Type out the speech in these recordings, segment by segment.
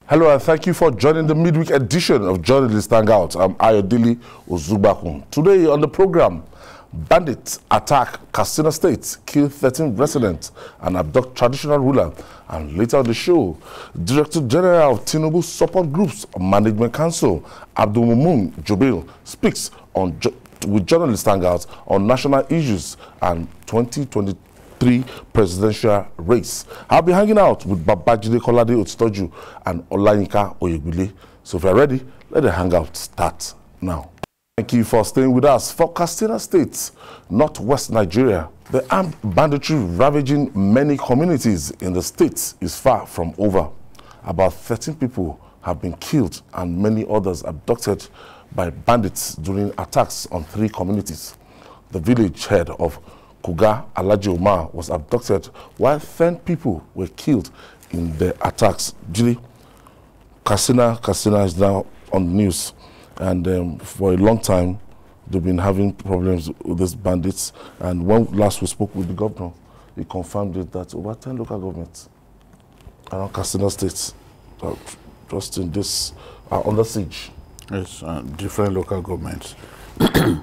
Hello and thank you for joining the midweek edition of Journalists Hangout. I'm Ayodele Ozubakun. Today on the program, bandits attack Katsina State, kill 13 residents and abduct traditional ruler. And later on the show, Director General of Tinubu Support Groups Management Council, Abdulmumin Jibrin, speaks on with Journalists Hangout on national issues and 2023 presidential race. I'll be hanging out with Babajide Kolade Otitoju and Olayinka Oyegbile. So if you're ready, let the hangout start now. Thank you for staying with us. For Katsina State, northwest Nigeria, the armed banditry ravaging many communities in the state is far from over. About 13 people have been killed and many others abducted by bandits during attacks on 3 communities. The village head of Kuga, Alhaji Omar, was abducted while 10 people were killed in the attacks. Julie, Katsina is now on the news, and for a long time they've been having problems with these bandits. And when last we spoke with the governor, he confirmed it that over 10 local governments around Katsina State just in this are under siege. Yes, different local governments.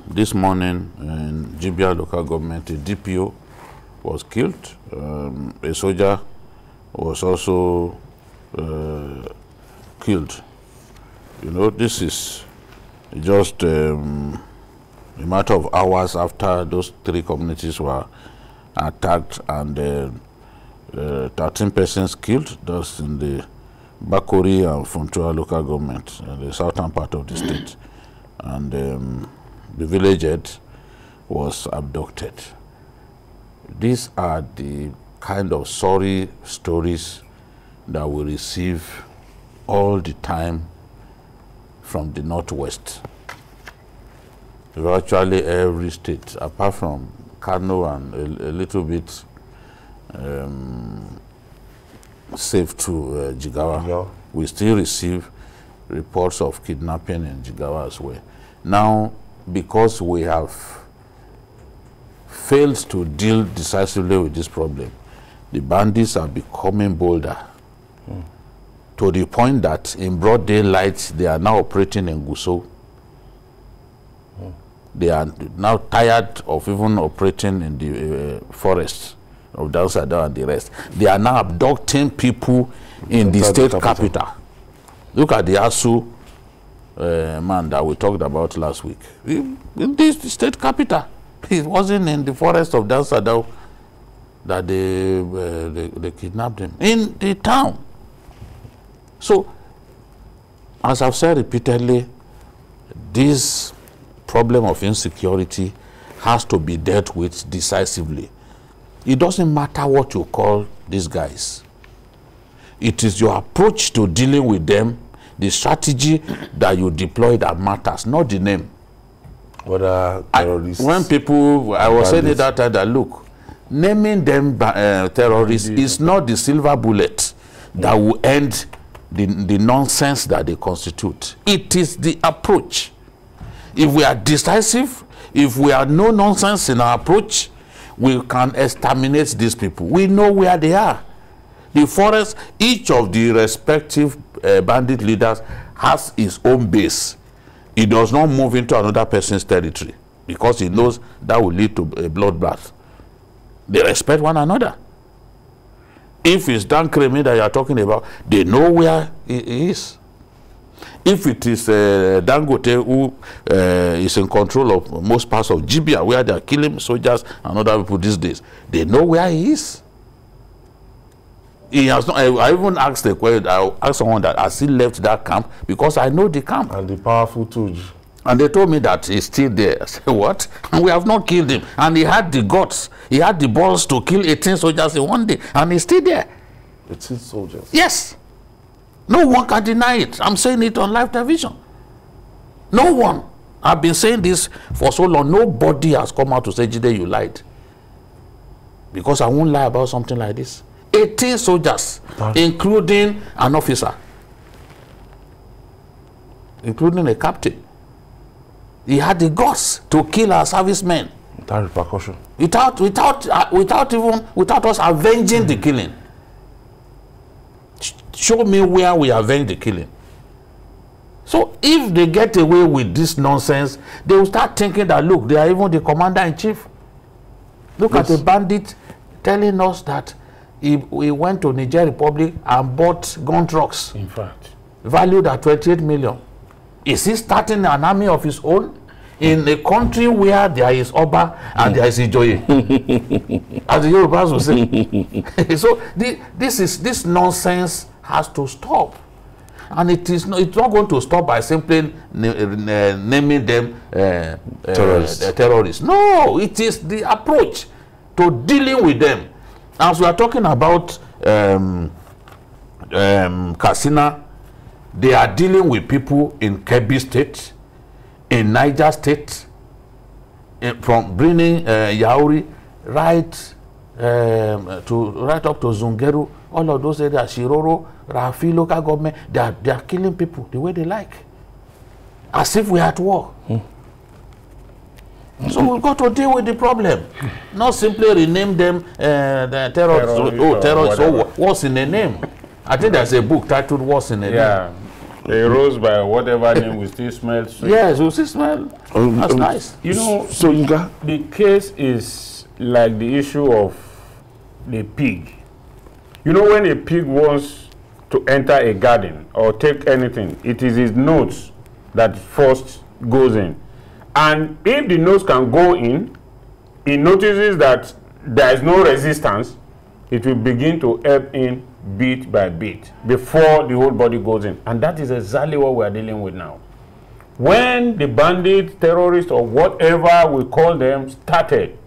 This morning in Jibia local government, a DPO was killed. A soldier was also killed. You know, this is just a matter of hours after those 3 communities were attacked, and 13 persons killed. That's in the Bakori and Funtua local government, the southern part of the state. And the village head was abducted. These are the kind of sorry stories that we receive all the time from the northwest. Virtually every state, apart from Kano and a little bit safe to Jigawa, yeah, we still receive reports of kidnapping in Jigawa as well. Now, because we have failed to deal decisively with this problem, the bandits are becoming bolder, to the point that in broad daylight they are now operating in Gusau. They are now tired of even operating in the forests of Dalsada and the rest. They are now abducting people in the state capital. Look at the Asu man that we talked about last week. In this state capital, it wasn't in the forest of Dalsada that they kidnapped him. In the town. So, as I've said repeatedly, this problem of insecurity has to be dealt with decisively. It doesn't matter what you call these guys. It is your approach to dealing with them, the strategy that you deploy that matters, not the name. Terrorists, when people, I was saying it that time, that look, naming them terrorists is not the silver bullet that will end the nonsense that they constitute. It is the approach. If we are decisive, if we are no nonsense in our approach, we can exterminate these people. We know where they are. The forest, each of the respective bandit leaders has his own base. He does not move into another person's territory because he knows that will lead to a bloodbath. They respect one another. If it's Dan Kremi that you are talking about, they know where he is. If it is Dangote who is in control of most parts of Jibia, where they are killing soldiers and other people these days, they know where he is. He has not. I even asked the question. I asked someone that has he left that camp, because I know the camp and the powerful tools. And they told me that he's still there. I said, what? And we have not killed him. And he had the guts, he had the balls to kill 18 soldiers in one day, and he's still there. 18 soldiers? Yes. No one can deny it. I'm saying it on live television. No one. I've been saying this for so long. Nobody has come out to say, Jide, you lied. Because I won't lie about something like this. 18 soldiers, including an officer, including a captain. He had the guts to kill our servicemen. Without repercussion. Without us avenging the killing. Show me where we avenge the killing. So if they get away with this nonsense, they will start thinking that, look, they are even the commander-in-chief. Look at the bandit telling us that he went to Niger Republic and bought gun trucks. In fact. Valued at 28 million. Is he starting an army of his own? In a country where there is Oba and there is Ijoye. As the Yorubas will say. So this nonsense has to stop. And it's not going to stop by simply naming them terrorists. No, it is the approach to dealing with them. As we are talking about Katsina, they are dealing with people in Kebbi State, in Niger State, from bringing Yauri right up to Zungeru, all of those areas, Shiroro, Rafi, local government, they are killing people the way they like, as if we are at war. So we've got to deal with the problem, not simply rename them the terrorists. Terrorists. So what's in the name? I think there's a book titled "What's in the Name." They rose by whatever name we still smell sweet. Yes, we still smell. That's nice. You know, so the case is like the issue of the pig. You know, when a pig wants to enter a garden or take anything, it is his nose that first goes in. And if the nose can go in, it notices that there is no resistance, it will begin to ebb in bit by bit before the whole body goes in. And that is exactly what we are dealing with now. When the bandits, terrorists, or whatever we call them started,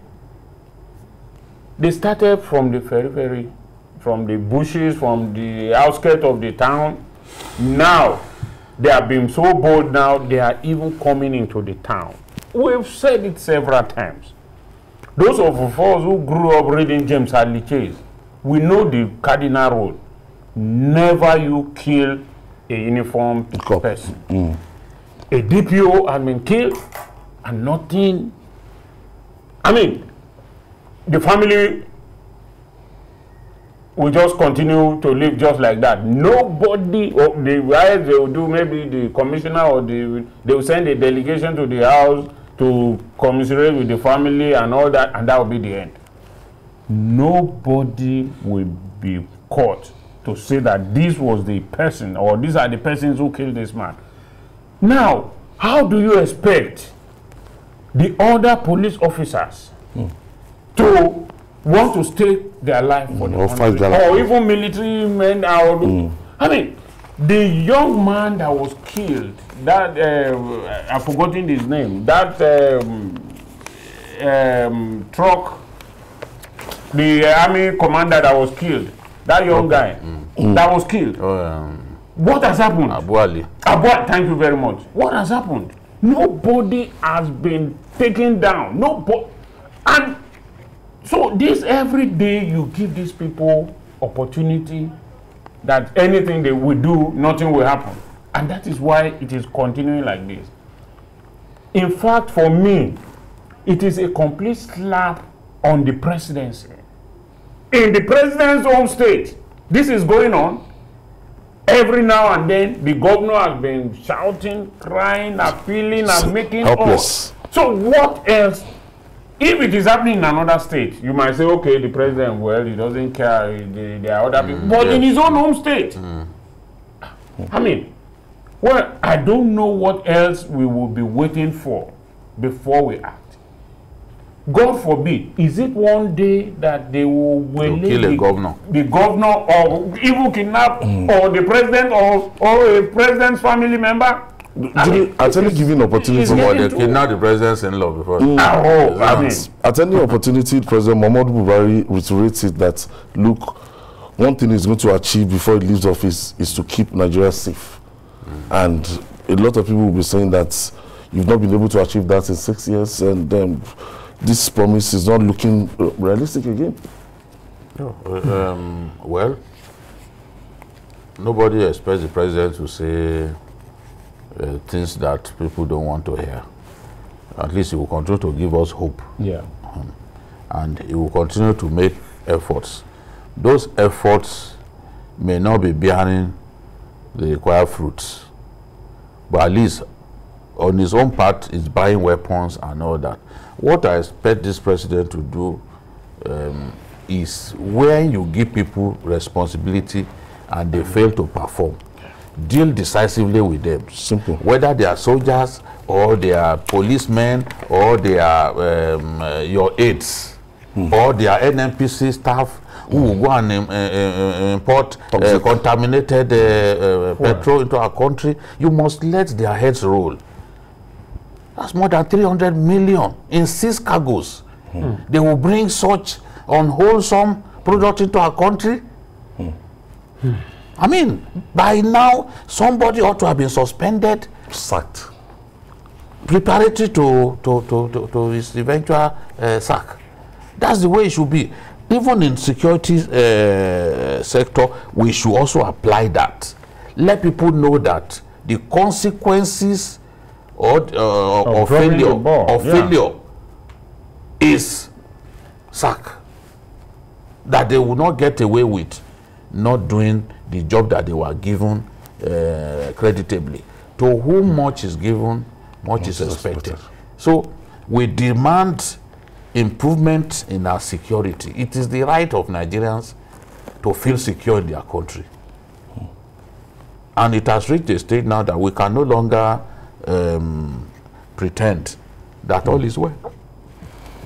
they started from the periphery, from the bushes, from the outskirts of the town. Now, they have been so bold now, they are even coming into the town. We've said it several times. Those of us who grew up reading James Hadley Chase, we know the cardinal rule. Never you kill a uniformed person. A DPO has been killed and nothing. I mean, the family will just continue to live just like that. Nobody, or the rights they will do, maybe the commissioner or they will send a delegation to the house to commiserate with the family and all that, and that will be the end. Nobody will be caught to say that this was the person or these are the persons who killed this man. Now, how do you expect the other police officers to want to stake their life for the country, or even military men? I mean, the young man that was killed, that I've forgotten his name, that truck, the army commander that was killed, that young guy that was killed. What has happened? Thank you very much. What has happened? Nobody has been taken down. Nobody. And so this every day you give these people opportunity that anything they will do, nothing will happen. And that is why it is continuing like this. In fact, for me, it is a complete slap on the presidency. In the president's own state, this is going on. Every now and then, the governor has been shouting, crying, appealing, and making helpless. So what else? If it is happening in another state, you might say, okay, the president, well, he doesn't care, there are other people. But in his own home state, I mean, well, I don't know what else we will be waiting for before we act. God forbid, is it one day that they will kill the governor, or even kidnap, or the president, or a president's family member? At any given opportunity, they kidnapped the president's in-law before. At any opportunity, President Muhammadu Buhari reiterates it that, look, one thing he's going to achieve before he leaves office is to keep Nigeria safe. And a lot of people will be saying that you've not been able to achieve that in 6 years, and this promise is not looking realistic again. No. Well, nobody expects the president to say things that people don't want to hear. At least he will continue to give us hope. Yeah. And he will continue to make efforts. Those efforts may not be bearing the required fruits. But at least on his own part, is buying weapons and all that. What I expect this president to do is when you give people responsibility and they fail to perform, deal decisively with them. Simple. Whether they are soldiers or they are policemen or they are your aides or they are NNPC staff who will go and import contaminated petrol into our country, you must let their heads roll. That's more than 300 million in 6 cargoes. They will bring such unwholesome product into our country. I mean, by now, somebody ought to have been suspended, sacked, preparatory to his eventual sack. That's the way it should be. Even in security sector, we should also apply that. Let people know that the consequences of failure is sack. That they will not get away with not doing the job that they were given creditably. To whom much is given, much is expected. So we demand improvement in our security. It is the right of Nigerians to feel secure in their country. And it has reached a stage now that we can no longer pretend that all is well.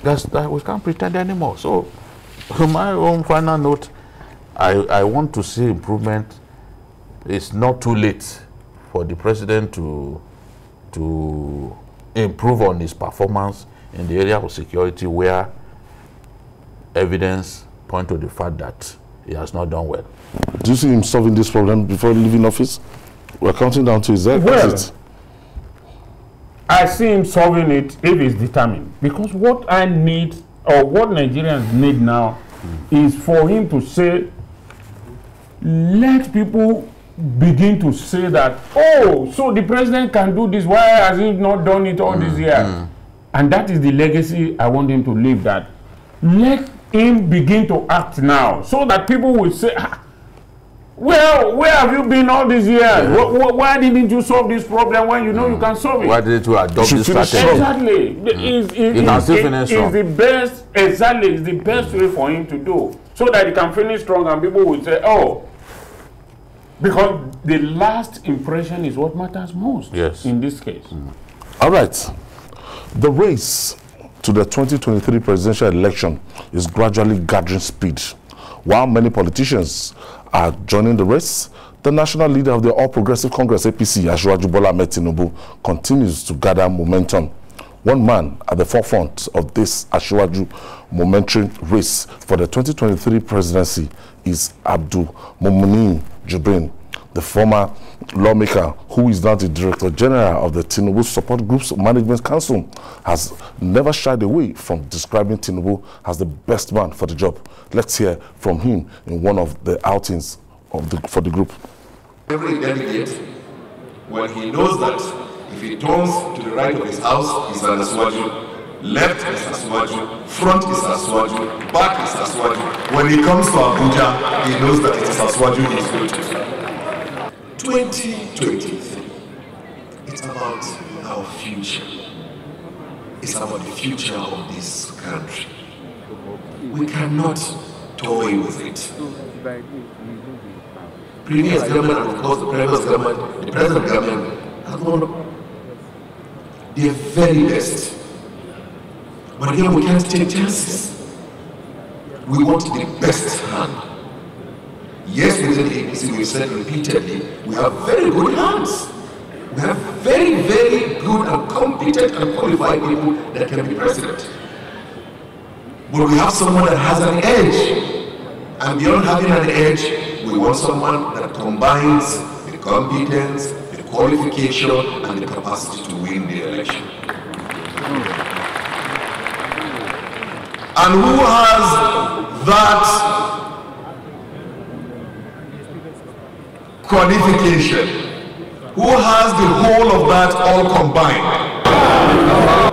That we can't pretend anymore. So, on my own final note, I want to see improvement. It's not too late for the president to improve on his performance in the area of security where evidence point to the fact that he has not done well. Do you see him solving this problem before leaving office? We're counting down to his exit. Well, I see him solving it if he's determined. Because what I need, or what Nigerians need now, is for him to say, let people begin to say that, oh, so the president can do this, why has he not done it all these years? And that is the legacy I want him to leave, that let him begin to act now, so that people will say, well, where have you been all these years? Why didn't you solve this problem when you know you can solve it? Why didn't you adopt this strategy? Exactly. It's the best, exactly, it's the best way for him to do, so that he can finish strong and people will say, oh, because the last impression is what matters most in this case. All right. The race to the 2023 presidential election is gradually gathering speed. While many politicians are joining the race, the national leader of the All Progressive Congress, APC, Bola Ahmed Tinubu, continues to gather momentum. One man at the forefront of this momentary race for the 2023 presidency is Abdulmumin Jibrin, the former lawmaker who is now the Director General of the Tinubu Support Group's Management Council, has never shied away from describing Tinubu as the best man for the job. Let's hear from him in one of the outings for the group. Every delegate, when he knows that if he turns to the right of his house, he's an Aswaju, left is Aswaju, front is Aswaju, back is Aswaju. When he comes to Abuja, he knows that it is Aswaju he is going to. 2023, it's about our future. It's about the future of this country. We cannot toy with it. Previous government, and of course the previous government, the present government, have done their very best. But again, we can't take chances. We want the best hand. Yes, within the APC, we've said repeatedly, we have very good hands. We have very, very good and competent and qualified people that can be president. But we have someone that has an edge. And beyond having an edge, we want someone that combines the competence, the qualification, and the capacity to win the election. And who has that qualification? Who has the whole of that all combined?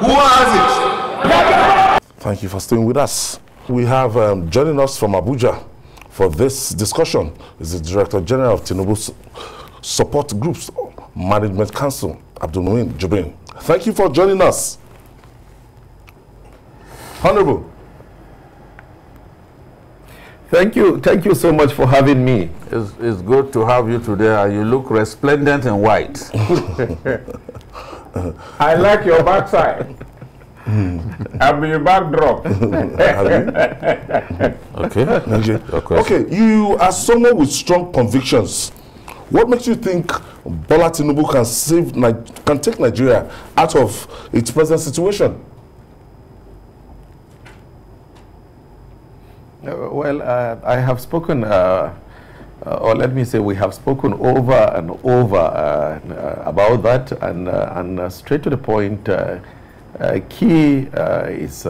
Who has it? Thank you for staying with us. We have joining us from Abuja, for this discussion is the Director General of Tinubu's Support Groups Management Council, Abdulmumin Jibrin. Thank you for joining us. Honorable. Thank you so much for having me. It's good to have you today. You look resplendent in white. I like your backside. I'll be your backdrop. Okay, you are someone with strong convictions. What makes you think Bola Tinubu can take Nigeria out of its present situation? I have spoken, or let me say we have spoken over and over about that, and straight to the point, key is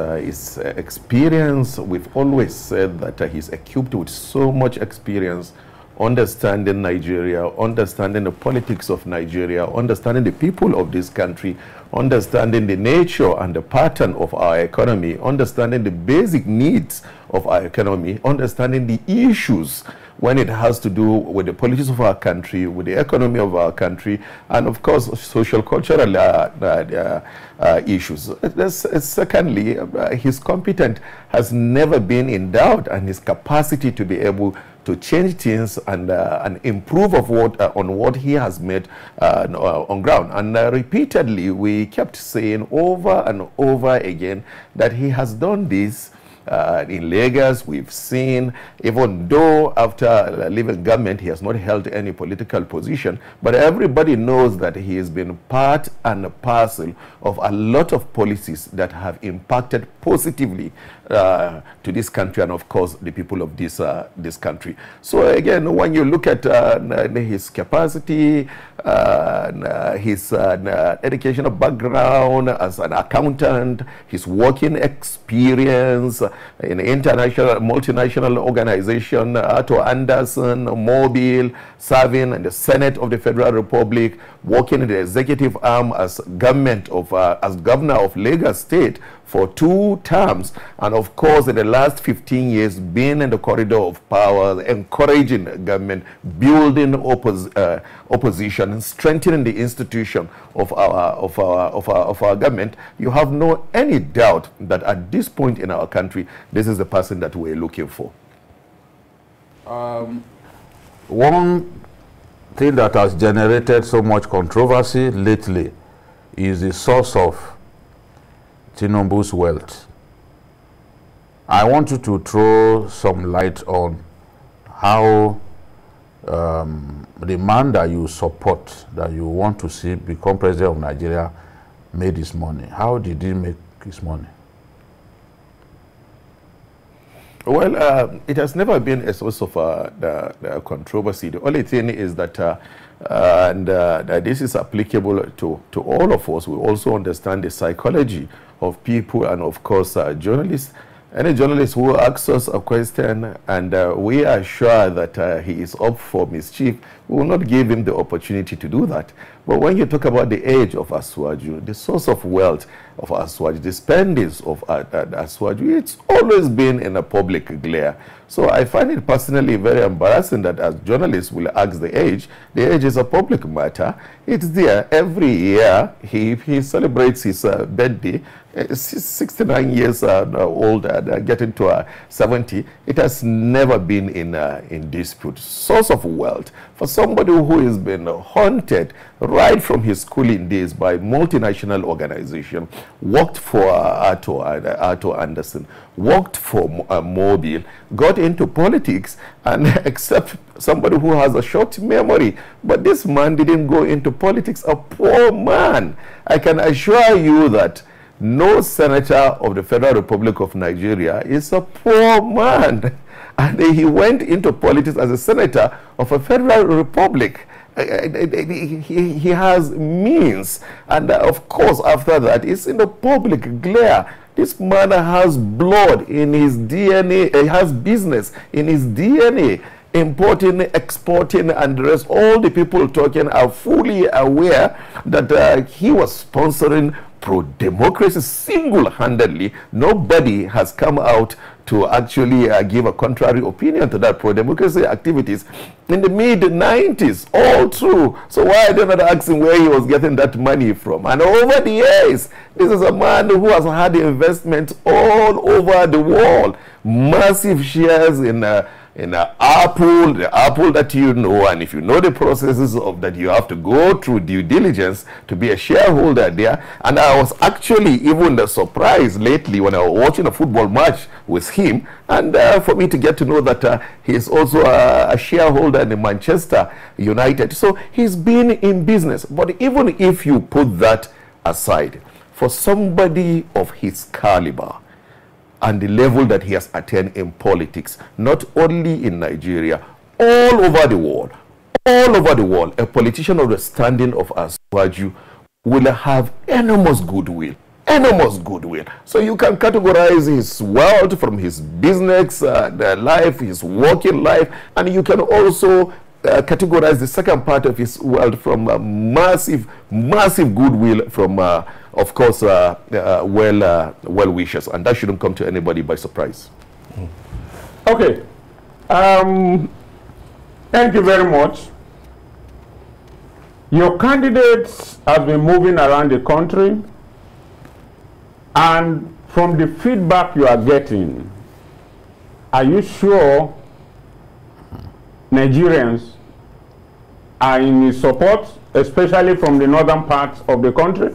experience. We've always said that he's equipped with so much experience, understanding Nigeria, understanding the politics of Nigeria, understanding the people of this country, understanding the nature and the pattern of our economy, understanding the basic needs of our economy, understanding the issues when it has to do with the politics of our country, with the economy of our country, and of course social cultural issues. Secondly, his competence has never been in doubt, and his capacity to be able to change things and improve on what he has made on ground. And repeatedly, we kept saying over and over again that he has done this. In Lagos, we've seen, even though after leaving government, he has not held any political position, but everybody knows that he has been part and parcel of a lot of policies that have impacted positively to this country and, of course, the people of this country. So, again, when you look at his capacity, his educational background as an accountant, his working experience in international, multinational organization, Arthur Anderson, Mobile, serving in the Senate of the Federal Republic, working in the executive arm as governor of Lagos State for 2 terms, and of course in the last 15 years being in the corridor of power, encouraging government, building opposition, and strengthening the institution of our government. You have no any doubt that at this point in our country, this is the person that we're looking for. One thing that has generated so much controversy lately is the source of Tinubu's wealth. I want you to throw some light on how the man that you support, that you want to see become president of Nigeria, made his money. How did he make his money? Well, it has never been a source of the controversy. The only thing is that, this is applicable to all of us. We also understand the psychology of people and, of course, journalists. Any journalist who asks us a question and we are sure that he is up for mischief, we will not give him the opportunity to do that. But when you talk about the age of Asuwaju, the source of wealth of Asuwaju, the spendings of Asuwaju, it's always been in a public glare. So I find it personally very embarrassing that as journalists will ask the age is a public matter. It's there every year. He celebrates his birthday. 69 years old, getting to 70. It has never been in dispute. Source of wealth for somebody who has been haunted right from his schooling days by multinational organization, worked for Arthur Anderson, worked for Mobile, got into politics, and except somebody who has a short memory, but this man didn't go into politics, a poor man. I can assure you that no senator of the Federal Republic of Nigeria is a poor man. And he went into politics as a senator of a federal republic. He has means. And of course, after that, it's in the public glare. This man has blood in his DNA. He has business in his DNA. Importing, exporting, and the rest. All the people talking are fully aware that he was sponsoring pro-democracy single-handedly. Nobody has come out to actually give a contrary opinion to that pro-democracy activities in the mid-90s, all true. So why are they not asking where he was getting that money from? And over the years, this is a man who has had investments all over the world, massive shares in Apple, the Apple that you know, and if you know the processes of that, you have to go through due diligence to be a shareholder there. And I was actually even surprised lately when I was watching a football match with him, and for me to get to know that he is also a shareholder in the Manchester United. So he's been in business. But even if you put that aside, for somebody of his caliber, and the level that he has attained in politics, not only in Nigeria, all over the world, a politician of the standing of Asuwaju will have enormous goodwill. So you can categorize his wealth from his business life, his working life, and you can also categorize the second part of his wealth from massive goodwill from of course, well-wishers, and that shouldn't come to anybody by surprise. Okay. Thank you very much. Your candidates have been moving around the country, and from the feedback you are getting, are you sure Nigerians are in his support, especially from the northern parts of the country?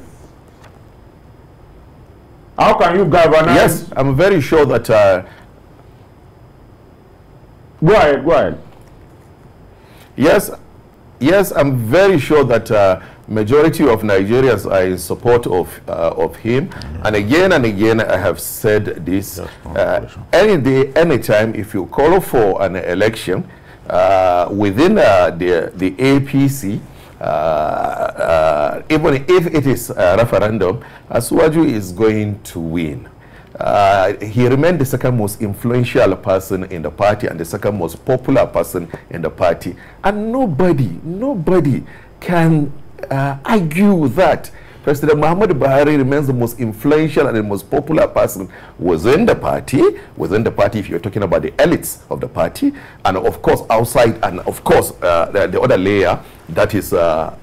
How can you galvanize? Yes, I'm very sure that... Go ahead. Yes, I'm very sure that majority of Nigerians are in support of him. And again, I have said this, any day, anytime, if you call for an election within the APC, even if it is a referendum, Asuwaju is going to win. He remained the second most influential person in the party and the second most popular person in the party. And nobody can argue that President Muhammadu Buhari remains the most influential and the most popular person within the party, if you're talking about the elites of the party, and of course outside, and of course the other layer, that is of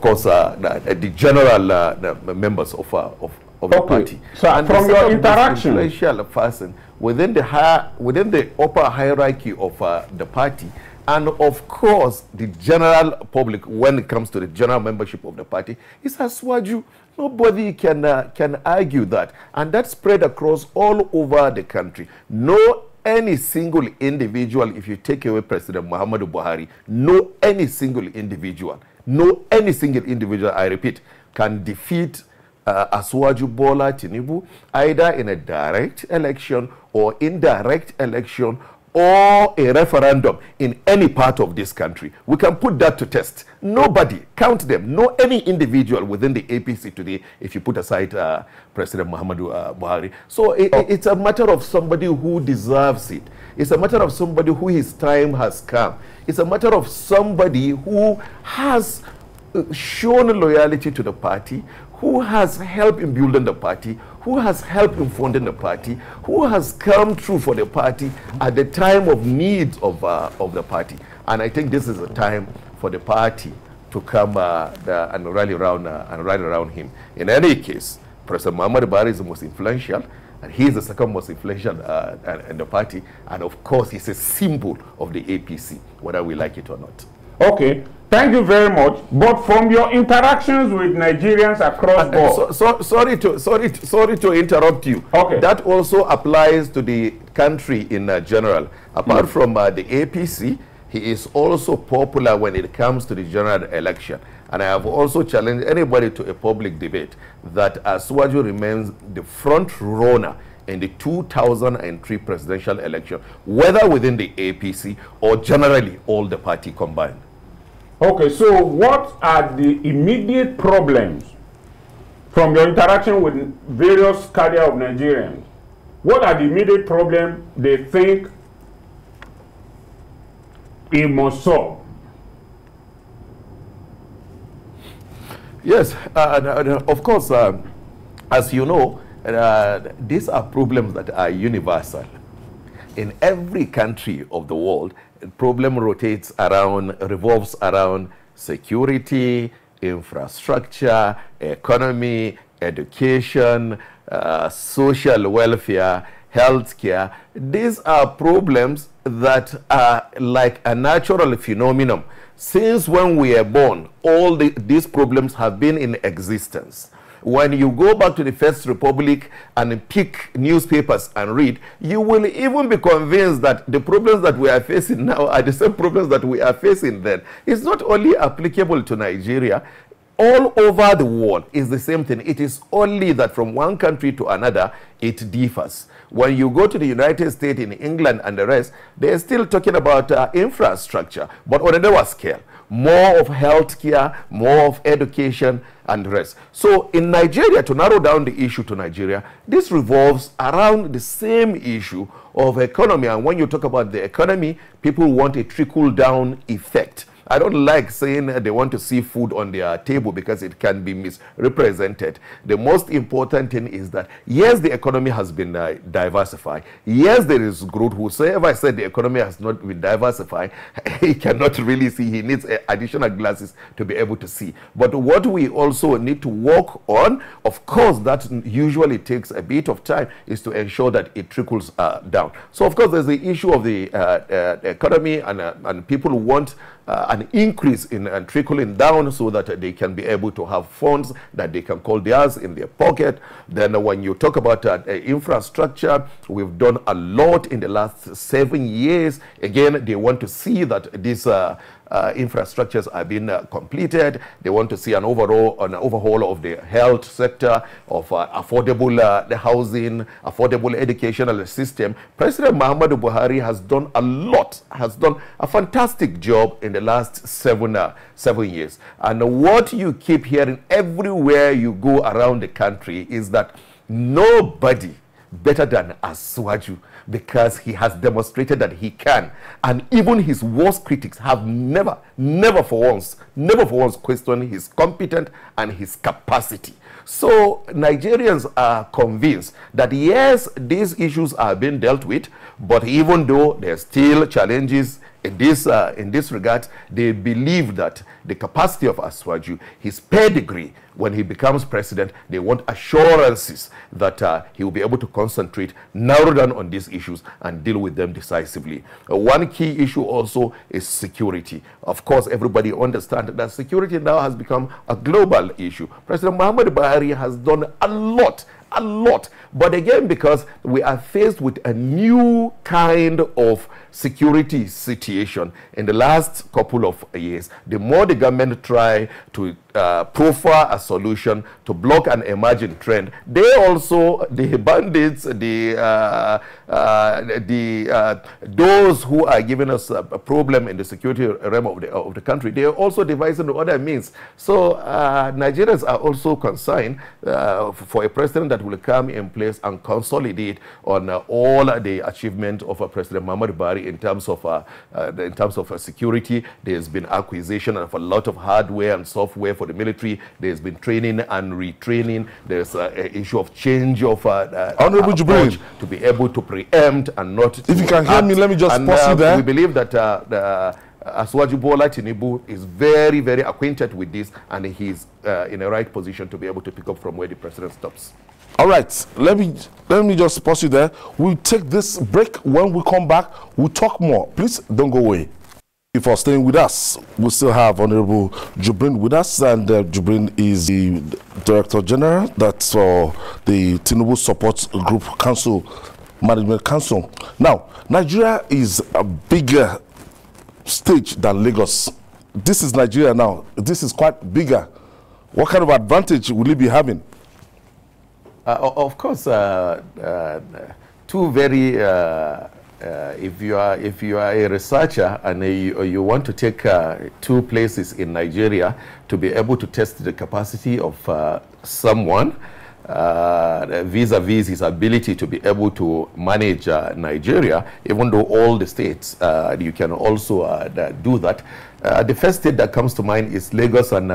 course the general members of the party. So and from your interaction, influential person within the upper hierarchy of the party, and of course the general public, when it comes to the general membership of the party, is Asuwaju. Nobody can argue that, and that's spread across all over the country. No any single individual, if you take away President Muhammadu Buhari, any single individual, I repeat, can defeat Asuwaju Bola Tinubu either in a direct election or indirect election or a referendum in any part of this country. We can put that to test. Nobody, count them, any individual within the APC today, if you put aside President Muhammadu Buhari. So it's a matter of somebody who deserves it. It's a matter of somebody who his time has come. It's a matter of somebody who has shown loyalty to the party, who has helped in building the party, who has helped in funding the party, who has come through for the party at the time of need of the party. And I think this is a time for the party to come and rally around him. In any case, President Muhammadu Buhari is the most influential, and he is the second most influential in the party. And of course, he's a symbol of the APC, whether we like it or not. Okay. Thank you very much. But from your interactions with Nigerians across board, sorry to interrupt you. Okay. That also applies to the country in general. Apart from the APC, he is also popular when it comes to the general election. And I have also challenged anybody to a public debate that Asuwaju remains the front runner in the 2003 presidential election, whether within the APC or generally all the party combined. Okay, so what are the immediate problems from your interaction with various cadre of Nigerians? What are the immediate problems they think he must solve? Yes, of course, as you know, these are problems that are universal. In every country of the world, the problem revolves around security, infrastructure, economy, education, social welfare, healthcare. These are problems that are like a natural phenomenon. Since when we are born, all these problems have been in existence. When you go back to the First Republic and pick newspapers and read, you will even be convinced that the problems that we are facing now are the same problems that we are facing then. It's not only applicable to Nigeria. All over the world is the same thing. It is only that from one country to another, it differs. When you go to the United States, in England and the rest, they're still talking about infrastructure, but on a lower scale. More of healthcare, more of education and the rest. So in Nigeria, to narrow down the issue to Nigeria, this revolves around the same issue of economy. And when you talk about the economy, people want a trickle-down effect. I don't like saying they want to see food on their table because it can be misrepresented. The most important thing is that, yes, the economy has been diversified. Yes, there is growth. Whosoever said the economy has not been diversified, he cannot really see. He needs additional glasses to be able to see. But what we also need to work on, of course, that usually takes a bit of time, is to ensure that it trickles down. So, of course, there's the issue of the economy, and people want an increase in trickling down so that they can be able to have funds that they can call theirs in their pocket. Then when you talk about infrastructure, we've done a lot in the last 7 years. Again, they want to see that these infrastructures are being completed. They want to see an overhaul of the health sector, of affordable housing, affordable educational system. President Muhammadu Buhari has done a lot, has done a fantastic job in the last 7 years. And what you keep hearing everywhere you go around the country is that nobody better than Asuwaju, because he has demonstrated that he can. And even his worst critics have never for once questioned his competence and his capacity. So Nigerians are convinced that yes, these issues are being dealt with, but even though there are still challenges in this regard, they believe that the capacity of Asuwaju, his pedigree, when he becomes president, they want assurances that he will be able to concentrate, narrow down on these issues and deal with them decisively. One key issue also is security. Of course, everybody understands that security now has become a global issue. President Muhammadu Buhari has done a lot. But again, because we are faced with a new kind of security situation in the last couple of years, the more the government try to proffer a solution to block an emerging trend, they also, the bandits, those who are giving us a problem in the security realm of the country, they are also devising other means. So Nigerians are also concerned for a president that will come in place and consolidate on all the achievement of President Muhammadu Buhari in terms of security. There's been acquisition of a lot of hardware and software for the military. There's been training and retraining. There's an issue of change of Honorable Jibrin, to be able to preempt and not. If you can hear me, let me just pause you there. We believe that Asuwaju Bola Tinubu is very, very acquainted with this, and he's in a right position to be able to pick up from where the president stops. All right, let me just pause you there. We'll take this break. When we come back, we'll talk more. Please don't go away. For staying with us, we still have Honorable Jibrin with us, and Jibrin is the Director General that's for the Tinubu Support Group Council, Management Council. Now, Nigeria is a bigger stage than Lagos. This is Nigeria now. This is quite bigger. What kind of advantage will it be having? Of course, two very. If you are a researcher and you want to take two places in Nigeria to be able to test the capacity of someone vis-a-vis his ability to be able to manage Nigeria, even though all the states you can also do that. The first state that comes to mind is Lagos and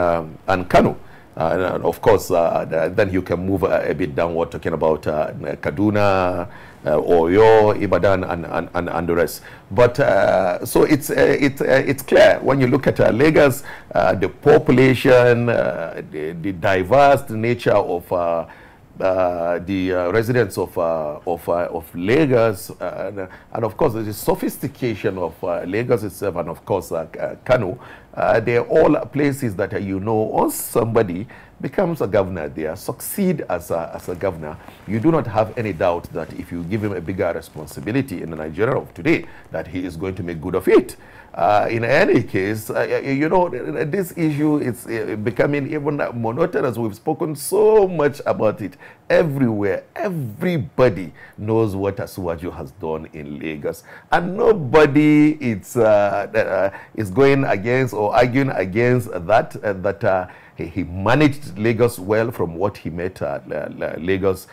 Kano. And of course, then you can move a bit downward, talking about Kaduna, Oyo, Ibadan, and the rest. But so it's clear when you look at Lagos, the population, the diverse nature of the residents of Lagos, and of course the sophistication of Lagos itself, and of course Kano, they're all places that once somebody becomes a governor there, succeed as a governor, you do not have any doubt that if you give him a bigger responsibility in Nigeria of today, that he is going to make good of it. In any case, this issue is becoming even monotonous. We've spoken so much about it everywhere. Everybody knows what Asiwaju has done in Lagos, and nobody is going against or arguing against that. He managed Lagos well from what he met Lagos,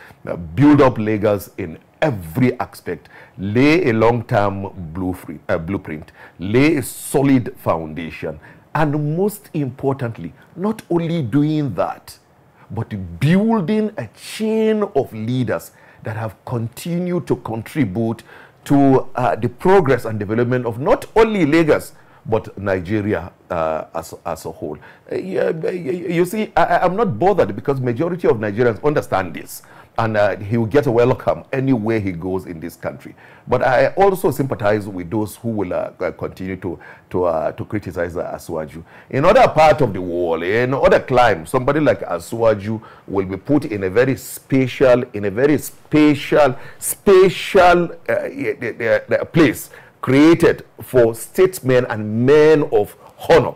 build up Lagos in every aspect, lay a long-term blueprint, lay a solid foundation, and most importantly, not only doing that, but building a chain of leaders that have continued to contribute to the progress and development of not only Lagos, but Nigeria as a whole. You see, I'm not bothered because majority of Nigerians understand this, and he will get a welcome anywhere he goes in this country. But I also sympathize with those who will continue to criticize Asiwaju. In other part of the world, in other climes, somebody like Asiwaju will be put in a very special, place created for statesmen and men of honor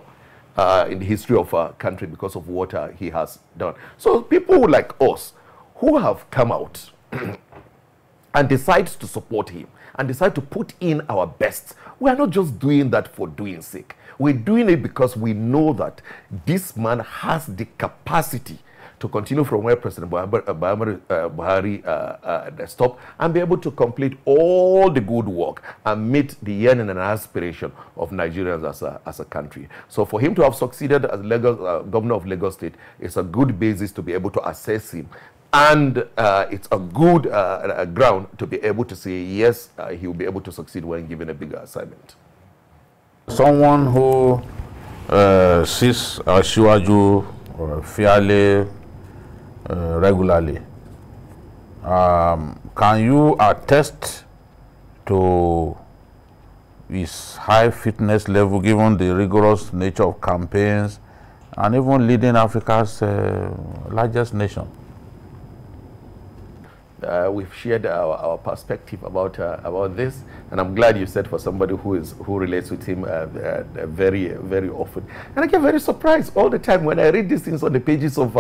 in the history of our country because of what he has done. So people like us who have come out and decide to support him and decide to put in our best, we are not just doing that for doing sake. We're doing it because we know that this man has the capacity to continue from where President Buhari stopped and be able to complete all the good work and meet the yearning and aspiration of Nigerians as a country. So for him to have succeeded as governor of Lagos State is a good basis to be able to assess him. And it's a good ground to be able to say, yes, he will be able to succeed when given a bigger assignment. Someone who sees Asiwaju fairly regularly, can you attest to his high fitness level given the rigorous nature of campaigns and even leading Africa's largest nation? We've shared our perspective about this, and I'm glad you said for somebody who relates with him very, very often. And I get very surprised all the time when I read these things on the pages of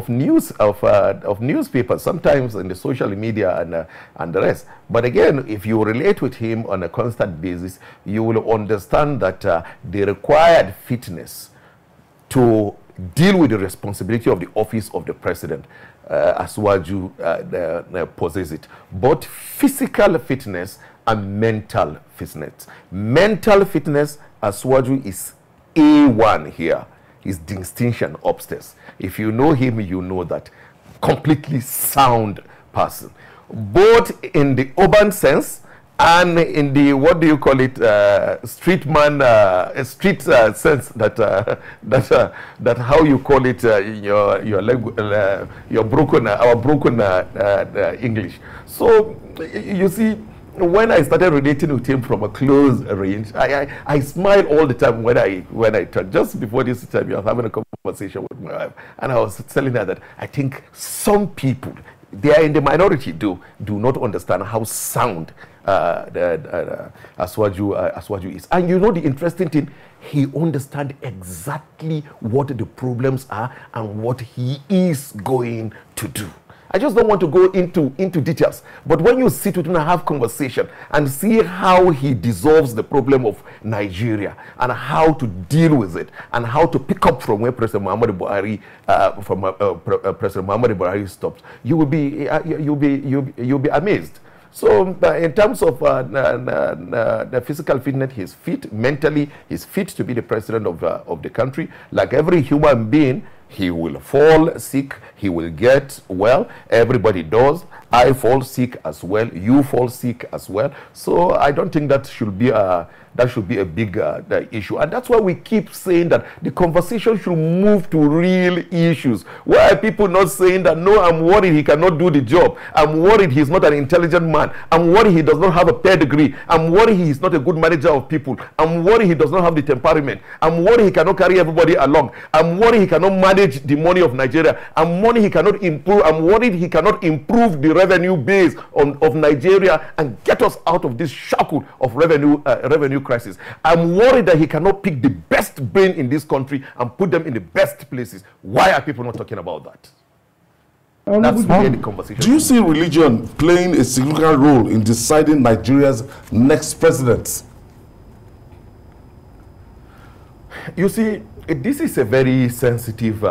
newspapers, sometimes in the social media and the rest. But again, if you relate with him on a constant basis, you will understand that the required fitness to deal with the responsibility of the office of the president, Asiwaju possesses it. Both physical fitness and mental fitness. Mental fitness, Asiwaju is A1 here. His distinction upstairs. If you know him, you know that. Completely sound person. Both in the urban sense and in the, what do you call it, street sense, that how you call it, your broken English. So you see, when I started relating with him from a close range, I smile all the time when I talk. Just before this time, I was having a conversation with my wife, and I was telling her that I think some people, they are in the minority, do not understand how sound Asiwaju is. And you know the interesting thing, he understands exactly what the problems are and what he is going to do. I just don't want to go into details, but when you sit with him and have conversation and see how he dissolves the problem of Nigeria and how to deal with it and how to pick up from where President Muhammadu Buhari stopped, you'll be amazed. So in terms of the physical fitness, he's fit. Mentally, he's fit to be the president of the country. Like every human being, he will fall sick, he will get well, everybody does. I fall sick as well, you fall sick as well. So I don't think that should be a big issue. And that's why we keep saying that the conversation should move to real issues. Why are people not saying that, no, I'm worried he cannot do the job. I'm worried he's not an intelligent man. I'm worried he does not have a pedigree. I'm worried he's not a good manager of people. I'm worried he does not have the temperament. I'm worried he cannot carry everybody along. I'm worried he cannot manage the money of Nigeria. I'm worried he cannot improve. I'm worried he cannot improve the revenue base of Nigeria and get us out of this shackle of revenue crisis. I'm worried that he cannot pick the best brain in this country and put them in the best places. Why are people not talking about that? That's where the conversation. Do you see religion playing a significant role in deciding Nigeria's next president? You see, this is a very sensitive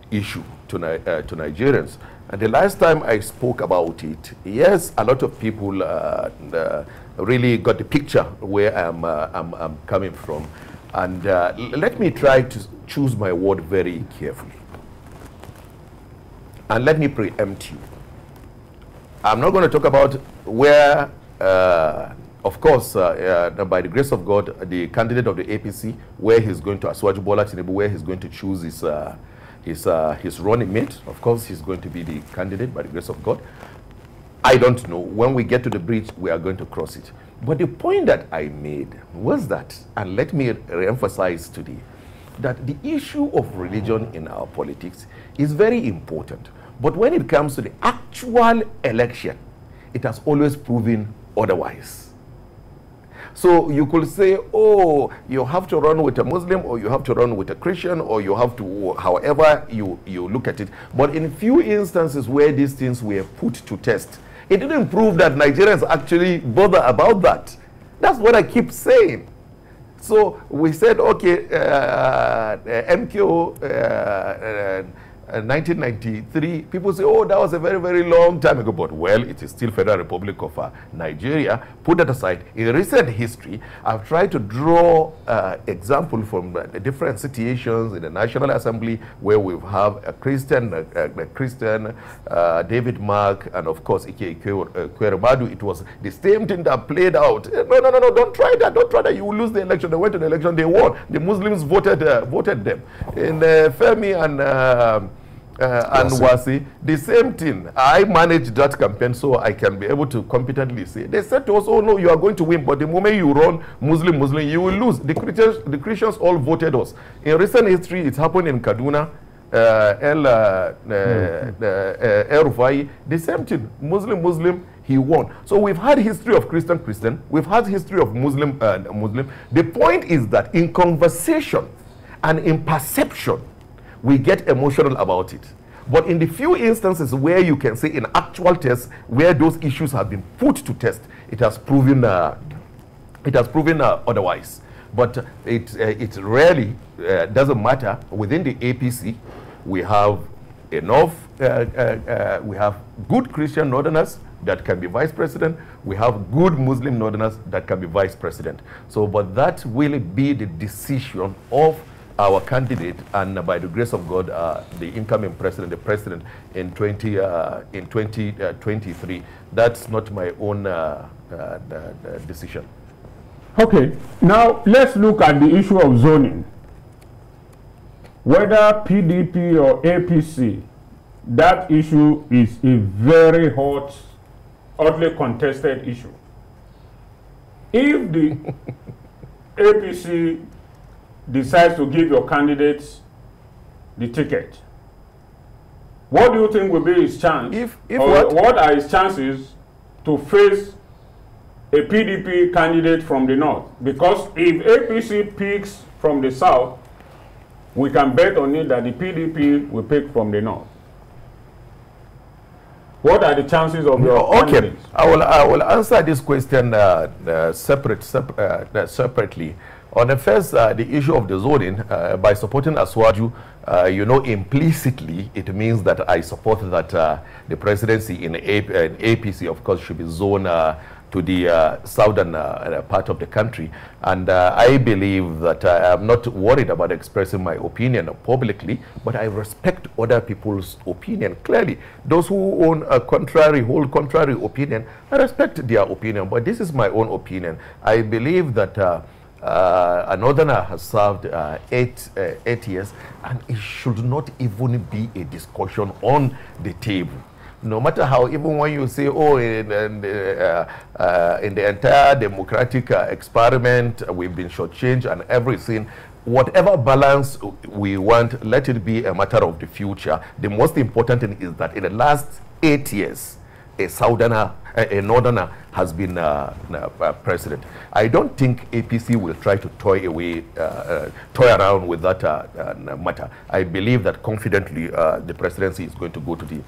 issue to Nigerians. And the last time I spoke about it, yes, a lot of people really got the picture where I'm coming from. And let me try to choose my word very carefully. And let me preempt you. I'm not going to talk about where, of course, by the grace of God, the candidate of the APC, where he's going to assuage Bola Tinubu, where he's going to choose his running mate. Of course, he's going to be the candidate by the grace of God. I don't know. When we get to the bridge, we are going to cross it. But the point that I made was that, and let me re-emphasize today, that the issue of religion in our politics is very important. But when it comes to the actual election, it has always proven otherwise. So you could say, oh, you have to run with a Muslim, or you have to run with a Christian, or you have to, however you look at it. But in few instances where these things were put to test, it didn't prove that Nigerians actually bother about that. That's what I keep saying. So we said, okay, MKO 1993, people say, oh, that was a very, very long time ago. But, well, it is still Federal Republic of Nigeria. Put that aside. In recent history, I've tried to draw example from the different situations in the National Assembly where we have a Christian, David Mark, and, of course, Ike Kweremadu. It was the same thing that played out. No, don't try that. Don't try that. You will lose the election. They went to the election. They won. The Muslims voted them. In Femi and Wasi, the same thing. I managed that campaign, so I can be able to competently say. They said to us, oh no, you are going to win, but the moment you run Muslim, you will lose. The Christians all voted us. In recent history, it happened in Kaduna, El Rufai, the same thing. Muslim, he won. So we've had history of Christian, we've had history of Muslim. The point is that in conversation and in perception, we get emotional about it. But in the few instances where you can say in actual tests, where those issues have been put to test, it has proven otherwise. But it rarely doesn't matter. Within the APC, we have enough, we have good Christian Northerners that can be vice president. We have good Muslim Northerners that can be vice president. So, but that will be the decision of our candidate, and by the grace of God, the incoming president, the president in 2023. That's not my own decision. Okay, now let's look at the issue of zoning. Whether PDP or APC, that issue is a very hotly contested issue. If the APC decides to give your candidates the ticket, what do you think will be his chance? What are his chances to face a PDP candidate from the north? Because if APC picks from the south, we can bet on it that the PDP will pick from the north. What are the chances of your candidates? I will answer this question separately. On the first, the issue of the zoning, by supporting Aswaju, implicitly it means that I support that the presidency in APC, of course, should be zoned to the southern part of the country. And I believe that I am not worried about expressing my opinion publicly, but I respect other people's opinion. Clearly, those who own a hold contrary opinion, I respect their opinion, but this is my own opinion. I believe that a northerner has served 8 years, and it should not even be a discussion on the table. No matter how, even when you say, oh, in the entire democratic experiment, we've been shortchanged and everything, whatever balance we want, let it be a matter of the future. The most important thing is that in the last 8 years, a northerner has been president. I don't think APC will try to toy around with that matter. I believe that confidently the presidency is going to go to the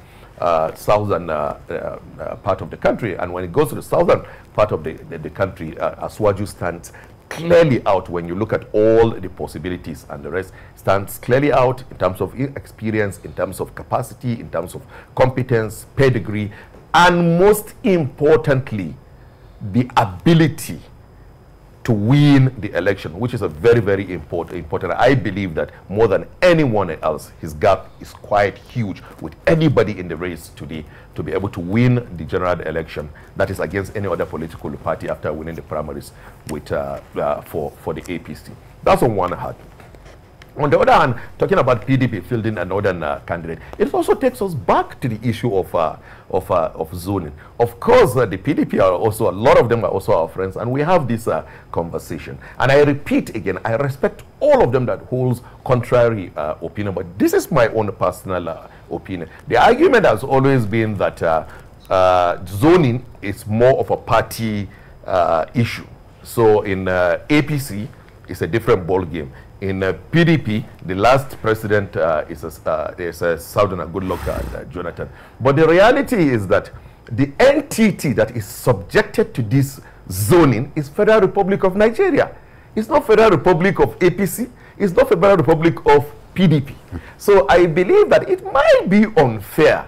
southern part of the country, and when it goes to the southern part of the country, Aswaju stands clearly out. When you look at all the possibilities, and the rest stands clearly out in terms of experience, in terms of capacity, in terms of competence, pedigree, and most importantly, the ability to win the election, which is a very, very important. I believe that more than anyone else, his gap is quite huge with anybody in the race today to be able to win the general election. That is against any other political party after winning the primaries with for the APC. That's on one hand. On the other hand, talking about PDP fielding another candidate, it also takes us back to the issue of zoning. Of course, the PDP are also, a lot of them are also our friends, and we have this conversation. And I repeat again, I respect all of them that holds contrary opinion, but this is my own personal opinion. The argument has always been that zoning is more of a party issue. So in APC, it's a different ball game. In PDP, the last president is a Southerner, good luck, Jonathan. But the reality is that the entity that is subjected to this zoning is Federal Republic of Nigeria. It's not Federal Republic of APC. It's not Federal Republic of PDP. So I believe that it might be unfair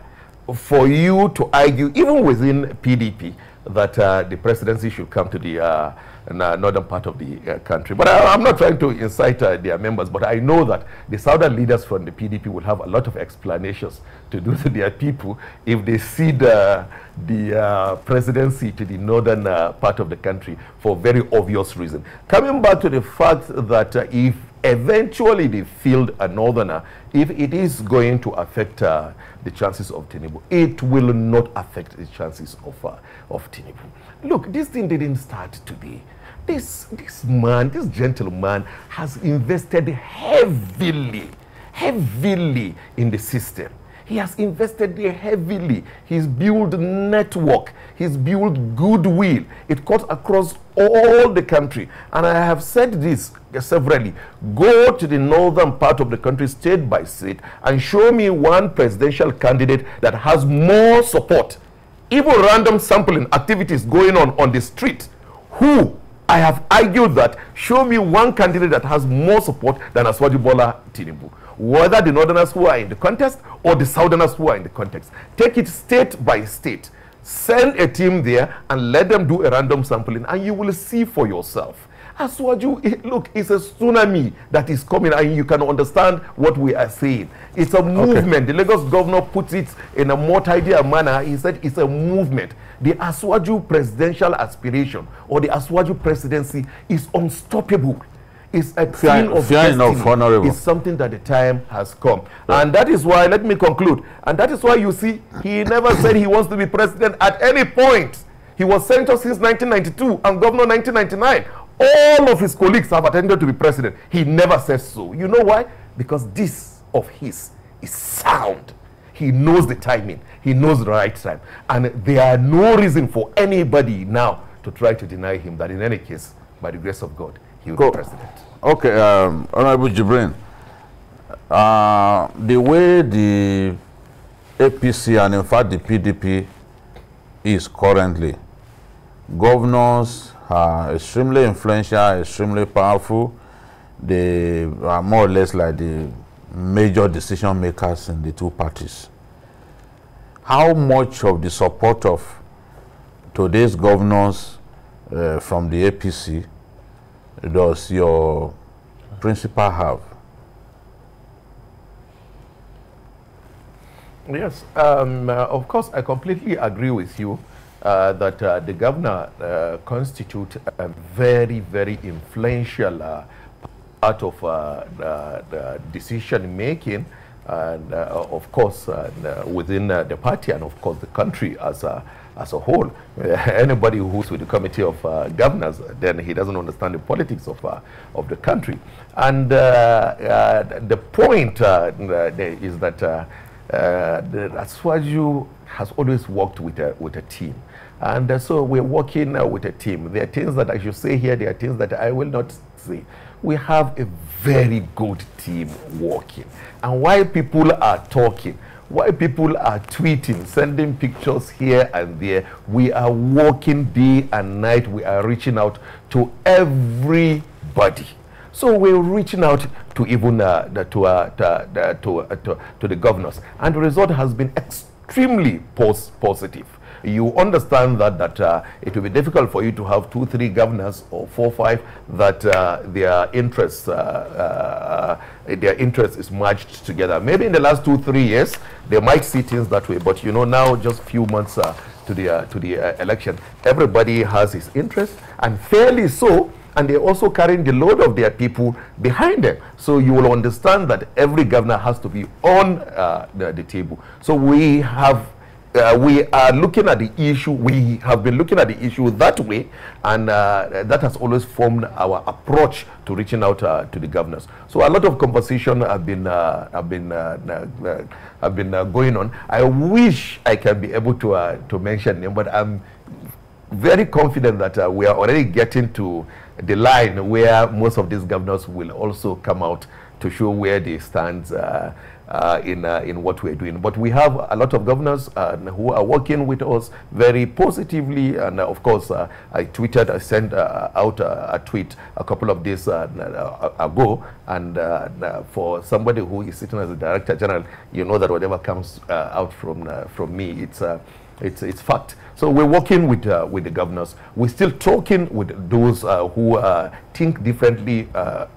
for you to argue, even within PDP, that the presidency should come to the northern part of the country. But I'm not trying to incite their members, but I know that the southern leaders from the PDP will have a lot of explanations to do to their people if they cede the presidency to the northern part of the country for very obvious reason. Coming back to the fact that if eventually they field a northerner, if it is going to affect the chances of Tinubu, it will not affect the chances of Tinubu. Look, this thing didn't start today. This gentleman has invested heavily in the system. He has invested heavily. He's built network. He's built goodwill. It cuts across all the country. And I have said this severally. Go to the northern part of the country, state by state, and show me one presidential candidate that has more support. Even random sampling activities going on the street. Who? I have argued that show me one candidate that has more support than Aswaju Bola Tinubu. Whether the northerners who are in the contest or the southerners who are in the context. Take it state by state. Send a team there and let them do a random sampling, and you will see for yourself. Aswaju, look, it's a tsunami that is coming, and you can understand what we are saying. It's a movement. Okay. The Lagos governor puts it in a more tidier manner. He said it's a movement. The Aswaju presidential aspiration or the Aswaju presidency is unstoppable. It's a thing of destiny. It's something that the time has come. Yeah. And that is why, let me conclude, and that is why you see, he never said he wants to be president at any point. He was senator since 1992 and governor 1999. All of his colleagues have attempted to be president. He never says so. You know why? Because this of his is sound. He knows the timing. He knows the right time. And there are no reason for anybody now to try to deny him that in any case, by the grace of God, he will be president. Okay, Honorable Jibrin, the way the APC and in fact the PDP is currently, governors are extremely influential, extremely powerful. They are more or less like the major decision makers in the two parties. How much of the support of today's governors from the APC does your principal have? Yes, of course, I completely agree with you that the governor constitutes a very, very influential part of the decision making, and of course within the party and of course the country as a whole. Anybody who's with the committee of governors, then he doesn't understand the politics of the country. And the point is that Aswaju has always worked with a team. And so we're working with a team. There are things that I should say here, there are things that I will not say. We have a very good team working. And while people are talking, while people are tweeting, sending pictures here and there, we are working day and night. We are reaching out to everybody. So we're reaching out to even to the governors, and the result has been extremely positive. You understand that it will be difficult for you to have 2-3 governors or 4-5 that their interests is merged together. Maybe in the last 2-3 years they might see things that way, but you know, now just few months to the election, everybody has his interest, and fairly so. And they're also carrying the load of their people behind them. So you will understand that every governor has to be on the table. So we are looking at the issue. We have been looking at the issue that way, and that has always formed our approach to reaching out to the governors. So a lot of conversation have been going on. I wish I can be able to mention them, but I'm very confident that we are already getting to the line where most of these governors will also come out to show where they stand in what we're doing. But we have a lot of governors who are working with us very positively, and of course I sent out a tweet a couple of days ago, and for somebody who is sitting as a director general, you know that whatever comes out from me, it's fact. So we're working with the governors. We're still talking with those who think differently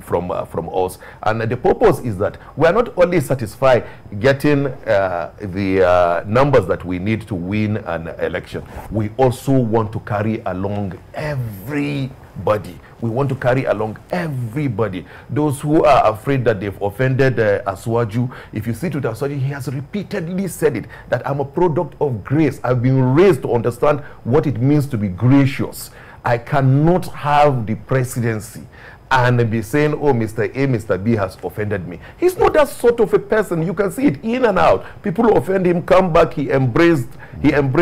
from us. And the purpose is that we are not only satisfied getting the numbers that we need to win an election. We also want to carry along everybody. We want to carry along everybody. Those who are afraid that they've offended Aswaju, if you sit with Aswaju, he has repeatedly said it, that I'm a product of grace. I've been raised to understand what it means to be gracious. I cannot have the presidency and be saying, oh, Mr. A, Mr. B has offended me. He's not that sort of a person. You can see it in and out. People offend him, come back, he embraced them.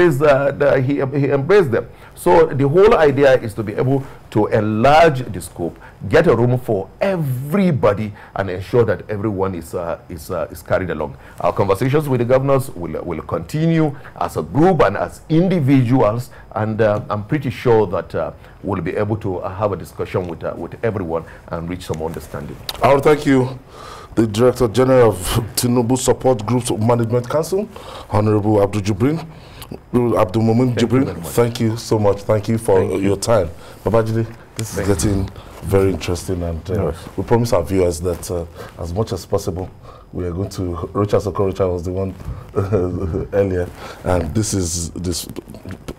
So the whole idea is to be able to enlarge the scope, get a room for everybody, and ensure that everyone is carried along. Our conversations with the governors will continue as a group and as individuals, and I'm pretty sure that we'll be able to have a discussion with everyone and reach some understanding. I want to thank you, the Director General of Tinubu Support Groups Management Council, Honorable Abdulmumin Jibrin. Thank you so much. Thank you for your time. Babajide, this is getting very interesting, and we promise our viewers that as much as possible, we are going to, Rocha Sokorocha was the one earlier, and this is this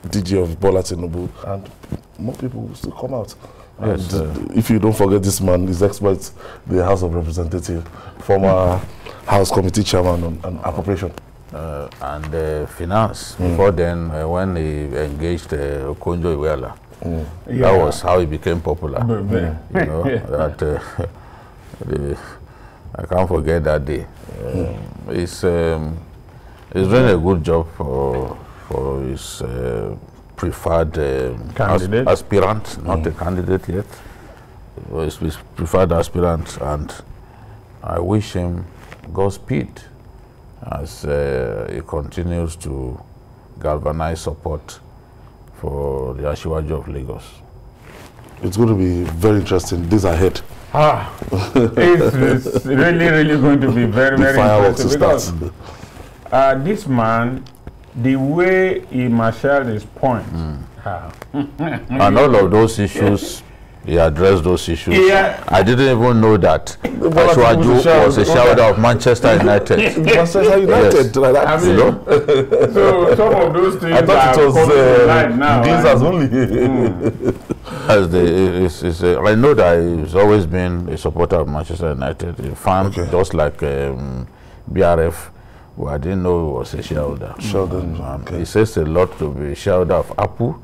DG of Bola Tinubu, and more people will still come out. Yes, and if you don't forget this man, his expert, the House of Representatives, former House Committee Chairman on Appropriation. And finance. Before then, when he engaged Okonjo Iweala, that was how he became popular. You know, that I can't forget that day. He's doing a good job for his preferred aspirant, not a candidate yet. His preferred aspirant, and I wish him Godspeed as he continues to galvanize support for the Asiwaju of Lagos. It's going to be very interesting days ahead. It's really going to be very interesting, because this man, the way he marshaled his point And all of those issues, he addressed those issues. Yeah. I didn't even know that Ashwaju was a shareholder of Manchester United. Manchester United, like that, I mean, you know? So some of those things I thought it was now. Glazers only. I know that he's always been a supporter of Manchester United, a fan, just like BRF. Well, I didn't know he was a shareholder. He says a lot to be a shareholder of Apple,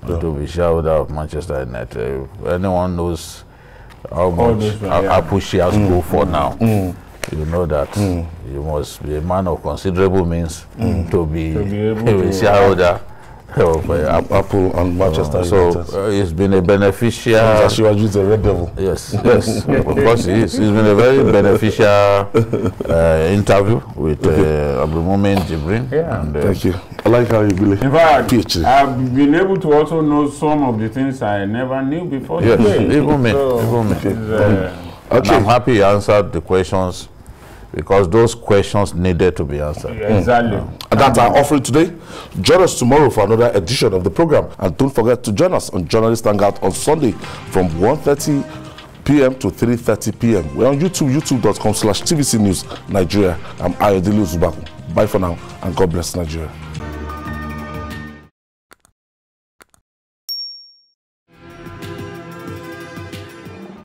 to be shareholder of Manchester United. Anyone knows how much Apple shares go for now, you know that you must be a man of considerable means to be a shareholder of Apple and Manchester United. So it's been a beneficial. Ashwaju is a red devil. Yes, yes, of course he is. It's been a very beneficial interview with Abdulmumin Jibrin. Yeah. And, thank you. I like how you believe. In fact, PhD. I've been able to also know some of the things I never knew before. yes, today. even me. So, Even me. it's, And I'm happy he answered the questions, because those questions needed to be answered. exactly. And that's our offering today. Join us tomorrow for another edition of the program. And don't forget to join us on Journalists Hangout on Sunday from 1:30 p.m. to 3:30 p.m. We're on YouTube, youtube.com/TVC News Nigeria. I'm Ayodele Uzubaku. Bye for now, and God bless Nigeria.